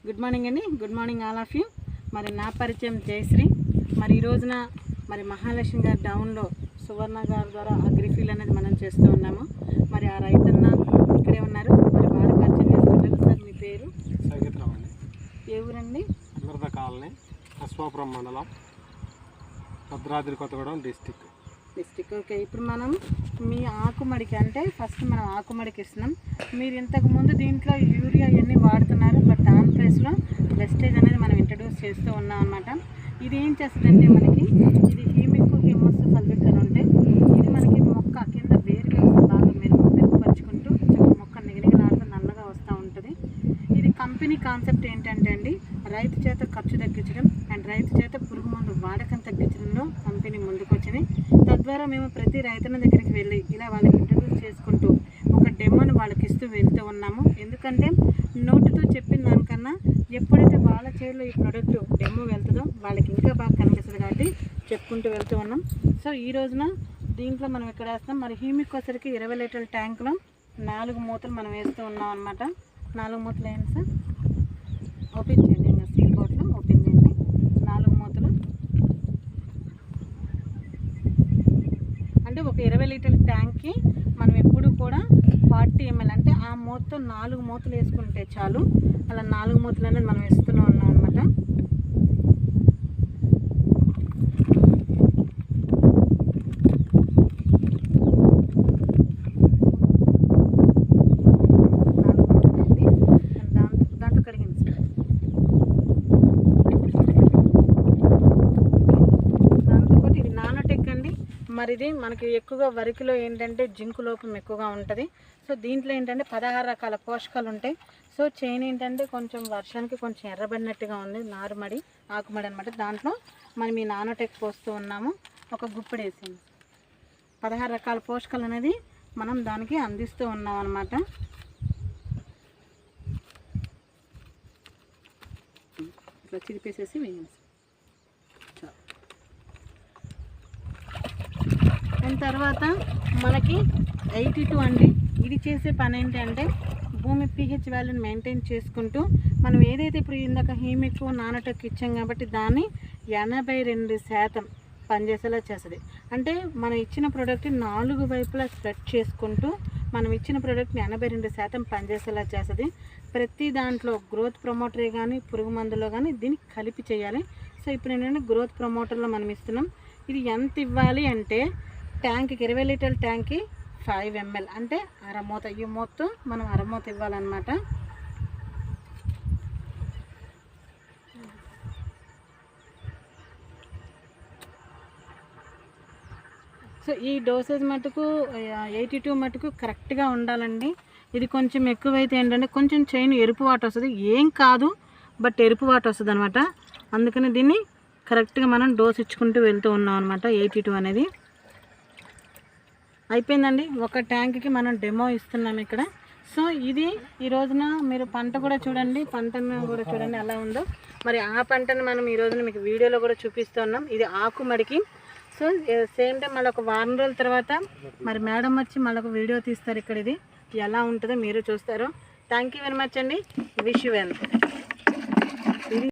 Good morning అండి. Good morning all of you. మరి నా పరిచయం జయశ్రీ. మరి ఈ రోజున మరి మహాలక్ష్మి గారి డౌన్లో సువర్ణ గారి ద్వారా అగ్రిఫీల్ అనేది మనం చేస్తూ ఉన్నాము. మరి ఆ రైతన్న ఇక్కడే ఉన్నారు. మరి వారి పరిచయం చేసుకుంటారు. సార్ మీ పేరు? సంగీతరావు అండి. ఏ ఊరండి? అమృత కాలనీ, అశ్వాపురం మండలం, భద్రాద్రి కొత్తగూడెం డిస్టిక్. ఓకే, ఇప్పుడు మనం మీ ఆకుమడికి అంటే ఫస్ట్ మనం ఆకుమడికి ఇస్తున్నాం. మీరు ఇంతకుముందు దీంట్లో యూరియా ఇవన్నీ వాడుతున్నారు, బట్ దాని ప్లేస్లో వెస్టేజ్ అనేది మనం ఇంట్రడ్యూస్ చేస్తూ ఉన్నాం అనమాట. ఇది ఏం చేస్తుందంటే మనకి ఇది హ్యూమిక్ హ్యూమస్ ఫల్విక్ అని ఉంటే ఇది మనకి మొక్క కింద వేరు వ్యవస్థ బాగా మెరుగుపరుచుకుంటూ మొక్క నిగనిగలాడుతూ నల్లగా వస్తూ ఉంటుంది. ఇది కంపెనీ కాన్సెప్ట్ ఏంటంటే అండి, రైతు చేత ఖర్చు తగ్గించడం అండ్ రైతు చేత పురుగు మందు వాడకం తగ్గించడంలో కంపెనీ ముందుకు వచ్చింది. తద్వారా మేము ప్రతి రైతుల దగ్గరికి వెళ్ళి ఇలా వాళ్ళకి ఇంట్రడ్యూస్ చేసుకుంటూ ఒక డెమోని వాళ్ళకి ఇస్తూ వెళ్తూ ఉన్నాము. ఎందుకంటే నోటుతో చెప్పిన దానికన్నా ఎప్పుడైతే వాళ్ళ చేతిలో ఈ ప్రోడక్ట్ డెమో వెళ్తుందో వాళ్ళకి ఇంకా బాగా కనిపిస్తుంది కాబట్టి చెప్పుకుంటూ వెళ్తూ ఉన్నాం. సో ఈ రోజున దీంట్లో మనం ఇక్కడ వేస్తాం. మరి హ్యూమిక్ వచ్చరికి 20 లీటర్ల ట్యాంకులో 4 మూతలు మనం వేస్తూ ఉన్నాం అనమాట. 4 మూతలు ఏంటి సార్? ఓపెన్ చేయండి. ఇంకా స్టీల్ బాటిల్ ఓపెన్ చేయండి. 4 మూతలు అంటే ఒక 20 లీటర్ల ట్యాంక్కి మనం ఎప్పుడు కూడా 40 ml అంటే ఆ మూతతో 4 మూతలు వేసుకుంటే చాలు. అలా 4 మూతలు అనేది మనం వేస్తూనే ఉన్నాం అనమాట. దాంతో కడిగింది సార్. దాంతోపాటు ఇది నానోటెక్ అండి. మరి ఇది మనకి ఎక్కువగా వరికిలో ఏంటంటే జింకు లోపం ఎక్కువగా ఉంటుంది. సో దీంట్లో ఏంటంటే 16 రకాల పోషకాలు ఉంటాయి. సో చైన్ ఏంటంటే కొంచెం వర్షానికి కొంచెం ఎర్రబడినట్టుగా ఉంది, నారుమడి ఆకుమడి అనమాట. దాంట్లో మనం ఈ నానోటెక్ పోస్తూ ఉన్నాము. ఒక గుప్పెడు వేసింది. 16 రకాల పోషకాలు అనేది మనం దానికి అందిస్తూ ఉన్నాం అనమాట. ఇట్లా చిరిపేసేసి వేయండి. దాని తర్వాత మనకి 82 అండి. ఇది చేసే పని ఏంటంటే భూమి pH వాల్యూని మెయింటైన్ చేసుకుంటూ మనం ఏదైతే ఇప్పుడు ఇందాక హ్యూమిక్ నానోటెక్ ఇచ్చాం కాబట్టి దాన్ని 82% పనిచేసేలా చేస్తుంది. అంటే మనం ఇచ్చిన ప్రోడక్ట్ 4 వైపులా స్ప్రెడ్ చేసుకుంటూ మనం ఇచ్చిన ప్రోడక్ట్ని 82% పనిచేసేలా చేస్తుంది. ప్రతి దాంట్లో గ్రోత్ ప్రమోటరే కానీ పురుగు మందులో కానీ దీన్ని కలిపి చేయాలి. సో ఇప్పుడు ఏంటంటే గ్రోత్ ప్రమోటర్లో మనం ఇస్తున్నాం. ఇది ఎంత ఇవ్వాలి అంటే ట్యాంక్కి 20 లీటర్ల ట్యాంక్కి 5 ml అంటే అరమూత. ఈ మూత మనం అరమూత ఇవ్వాలన్నమాట. సో ఈ డోసేజ్ మటుకు 82 మటుకు కరెక్ట్గా ఉండాలండి. ఇది కొంచెం ఎక్కువైతే ఏంటంటే కొంచెం చైన్ ఎరుపు వాట వస్తుంది. ఏం కాదు, బట్ ఎరుపు వాట వస్తుంది అనమాట. అందుకని దీన్ని కరెక్ట్గా మనం డోస్ ఇచ్చుకుంటూ వెళ్తూ ఉన్నాం అనమాట. 82 అనేది అయిపోయిందండి. ఒక ట్యాంక్కి మనం డెమో ఇస్తున్నాం ఇక్కడ. సో ఇది ఈ రోజున మీరు పంట కూడా చూడండి, పంటను కూడా చూడండి ఎలా ఉందో. మరి ఆ పంటను మనం ఈ రోజున మీకు వీడియోలో కూడా చూపిస్తున్నాం. ఇది ఆకుమడికి. సో సేమ్ టైం మళ్ళీ ఒక వారం రోజుల తర్వాత మరి మేడం వచ్చి మళ్ళీ ఒక వీడియో తీస్తారు. ఇక్కడ ఇది ఎలా ఉంటుందో మీరు చూస్తారు. థ్యాంక్ యూ వెరీ మచ్ అండి. Wish you well.